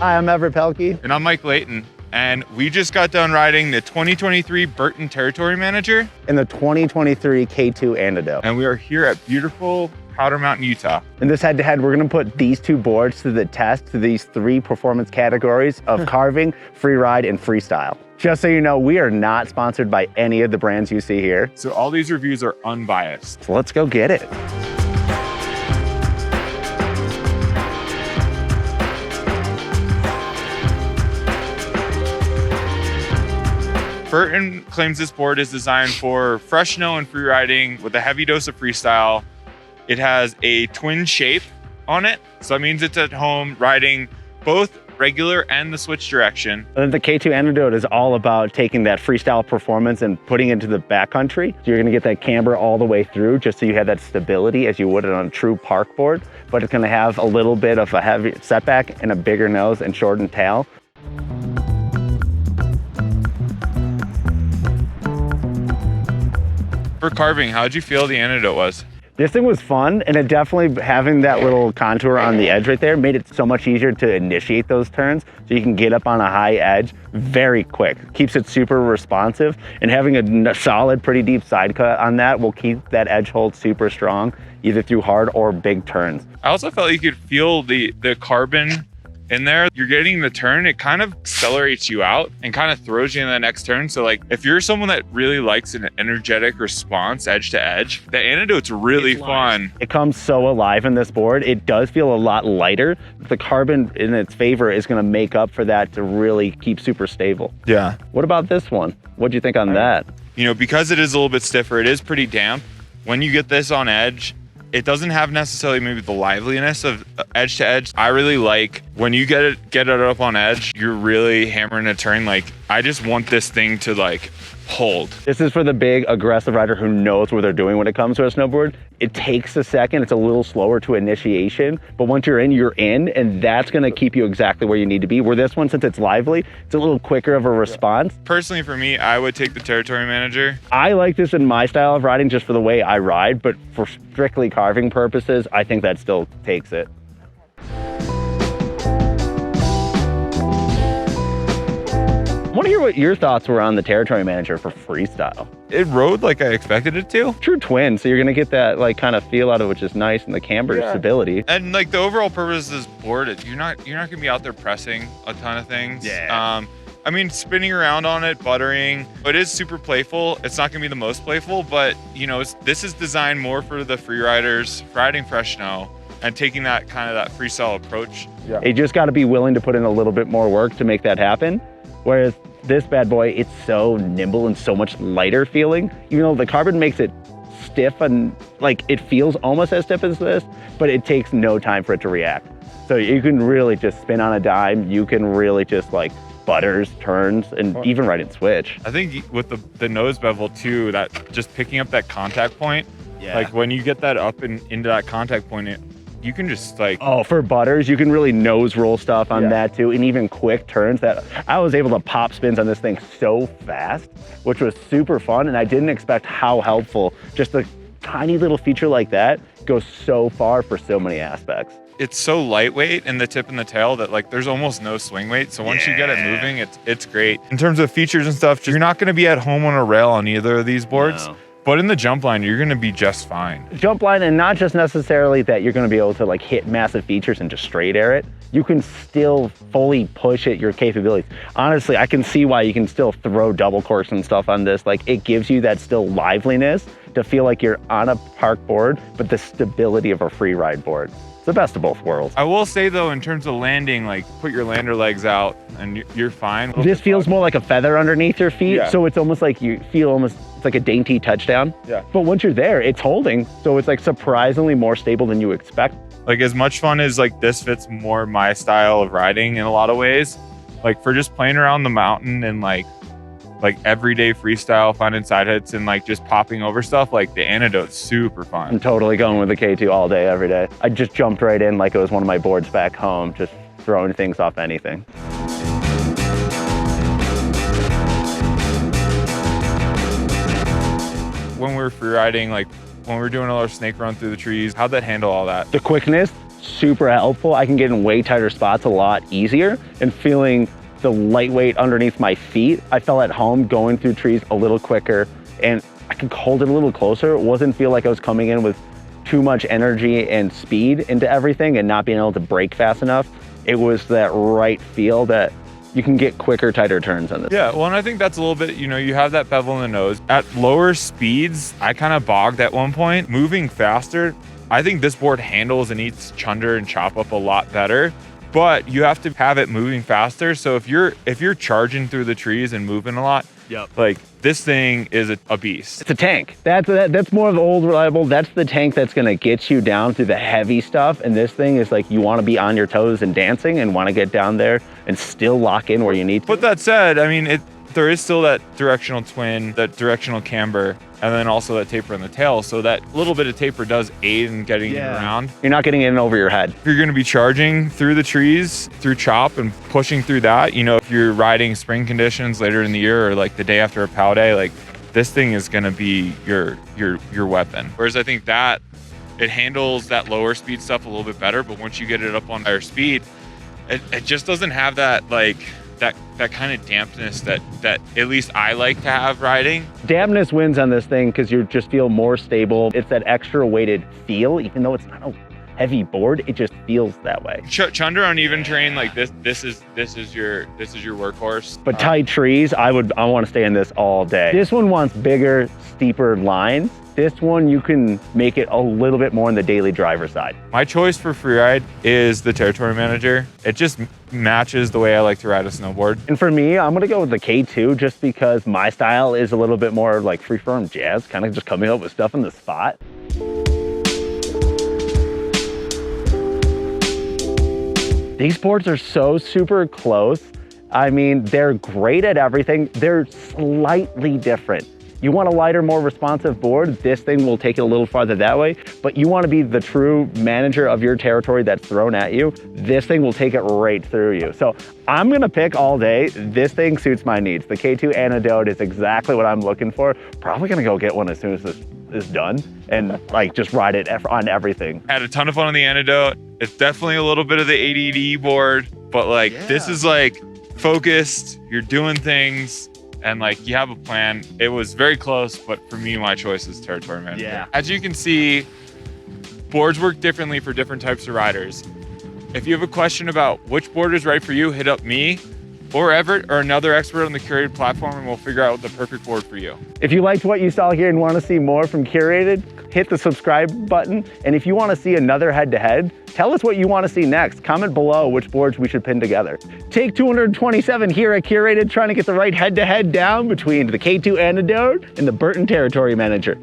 Hi, I'm Everett Pelkey. And I'm Mike Leighton. And we just got done riding the 2023 Burton Territory Manager. And the 2023 K2 Antidote. And we are here at beautiful Powder Mountain, Utah. In this head-to-head, we're gonna put these two boards to the test to these three performance categories of carving, freeride, and freestyle. Just so you know, we are not sponsored by any of the brands you see here. So all these reviews are unbiased. So let's go get it. Burton claims this board is designed for fresh snow and free riding with a heavy dose of freestyle. It has a twin shape on it, so that means it's at home riding both regular and the switch direction. And the K2 Antidote is all about taking that freestyle performance and putting it into the backcountry. So you're gonna get that camber all the way through just so you have that stability as you would on a true park board, but it's gonna have a little bit of a heavy setback and a bigger nose and shortened tail. For carving, how'd you feel the Antidote was? This thing was fun, and it definitely, having that little contour on the edge right there made it so much easier to initiate those turns so you can get up on a high edge very quick. Keeps it super responsive, and having a solid, pretty deep side cut on that will keep that edge hold super strong, either through hard or big turns. I also felt you could feel the carbon in there. You're getting the turn, it kind of accelerates you out and kind of throws you in the next turn. So like if you're someone that really likes an energetic response edge to edge, the Antidote's really fun. It comes so alive in this board. It does feel a lot lighter. The carbon in its favor is going to make up for that to really keep super stable. Yeah. What about this one? What'd you think on that? You know, because it is a little bit stiffer, it is pretty damp. When you get this on edge, it doesn't have necessarily maybe the liveliness of edge to edge. I really like when you get it up on edge, you're really hammering a turn. Like, I just want this thing to like hold. This is for the big aggressive rider who knows what they're doing when it comes to a snowboard. It takes a second, it's a little slower to initiation, but once you're in, and that's gonna keep you exactly where you need to be. Where this one, since it's lively, it's a little quicker of a response. Personally, for me, I would take the Territory Manager. I like this in my style of riding just for the way I ride, but for strictly carving purposes, I think that still takes it. I want to hear what your thoughts were on the Territory Manager for freestyle. It rode like I expected it to. True twin, so you're gonna get that like kind of feel out of it, which is nice, and the camber stability. And like the overall purpose of this board, you're not gonna be out there pressing a ton of things. Yeah. I mean, spinning around on it, buttering, it is super playful. It's not gonna be the most playful, but you know, this is designed more for the free riders, riding fresh snow, and taking that kind of that freestyle approach. Yeah. You just gotta be willing to put in a little bit more work to make that happen. Whereas this bad boy, it's so nimble and so much lighter feeling. Even though the carbon makes it stiff and like it feels almost as stiff as this, but it takes no time for it to react. So you can really just spin on a dime. You can really just like butters, turns, and even ride and switch. I think with the nose bevel too, that just picking up that contact point, like when you get that up and into that contact point, you can just like... Oh, for butters, you can really nose roll stuff on that too, and even quick turns. That I was able to pop spins on this thing so fast, which was super fun, and I didn't expect how helpful just a tiny little feature like that goes so far for so many aspects. It's so lightweight in the tip and the tail that like there's almost no swing weight. So once you get it moving, it's great. In terms of features and stuff, you're not gonna be at home on a rail on either of these boards. No. But in the jump line, you're gonna be just fine. Jump line, and not just necessarily that you're gonna be able to like hit massive features and just straight air it. You can still fully push it your capabilities. Honestly, I can see why you can still throw double corks and stuff on this. Like it gives you that still liveliness to feel like you're on a park board, but the stability of a free ride board. It's the best of both worlds. I will say though, in terms of landing, like put your lander legs out and you're fine. This feels more like a feather underneath your feet. So it's almost like you feel it's like a dainty touchdown. But once you're there, it's holding. So it's like surprisingly more stable than you expect. Like as much fun as like this fits more my style of riding in a lot of ways. Like for just playing around the mountain and like everyday freestyle, finding side hits and like just popping over stuff, like the Antidote's super fun. I'm totally going with the K2 all day, every day. I just jumped right in like it was one of my boards back home, just throwing things off anything. When we were free riding, like when we were doing a little snake run through the trees, how'd that handle all that? The quickness, super helpful. I can get in way tighter spots a lot easier, and feeling the lightweight underneath my feet. I felt at home going through trees a little quicker, and I could hold it a little closer. It wasn't feel like I was coming in with too much energy and speed into everything and not being able to brake fast enough. It was that right feel that you can get quicker, tighter turns on this. Yeah, well, and I think that's a little bit, you know, you have that bevel in the nose. At lower speeds, I kind of bogged at one point. Moving faster, I think this board handles and eats chunder and chop up a lot better, but you have to have it moving faster. So if you're charging through the trees and moving a lot, like this thing is a beast. It's a tank. That's more of the old reliable. That's the tank that's gonna get you down through the heavy stuff. And this thing is like, you wanna be on your toes and dancing and wanna get down there and still lock in where you need to. But that said, I mean, there is still that directional twin, that directional camber, and then also that taper in the tail. So that little bit of taper does aid in getting you around. You're not getting in over your head. If you're gonna be charging through the trees, through chop and pushing through that, you know, if you're riding spring conditions later in the year or like the day after a pow day, like this thing is gonna be your weapon. Whereas I think that it handles that lower speed stuff a little bit better, but once you get it up on higher speed, it just doesn't have that like that kind of dampness that at least I like to have riding. Dampness wins on this thing because you just feel more stable. It's that extra weighted feel, even though it's not a heavy board, it just feels that way. Chunder on even terrain like this is your workhorse. But tight trees, I want to stay in this all day. This one wants bigger, steeper lines. This one, you can make it a little bit more on the daily driver side. My choice for Freeride is the Territory Manager. It just matches the way I like to ride a snowboard. And for me, I'm gonna go with the K2 just because my style is a little bit more like freeform jazz, kind of just coming up with stuff on the spot. These boards are so super close. I mean, they're great at everything. They're slightly different. You want a lighter, more responsive board, this thing will take it a little farther that way, but you want to be the true manager of your territory that's thrown at you, this thing will take it right through you. So I'm gonna pick all day. This thing suits my needs. The K2 Antidote is exactly what I'm looking for. Probably gonna go get one as soon as this is done and like just ride it on everything. Had a ton of fun on the Antidote. It's definitely a little bit of the ADD board, but like this is like focused, you're doing things, and like you have a plan. It was very close, but for me, my choice is Territory Manager. Yeah. As you can see, boards work differently for different types of riders. If you have a question about which board is right for you, hit up me or Everett or another expert on the Curated platform, and we'll figure out the perfect board for you. If you liked what you saw here and want to see more from Curated, hit the subscribe button. And if you want to see another head-to-head, tell us what you want to see next. Comment below which boards we should pin together. Take 227 here at Curated, trying to get the right head-to-head down between the K2 Antidote and the Burton Territory Manager.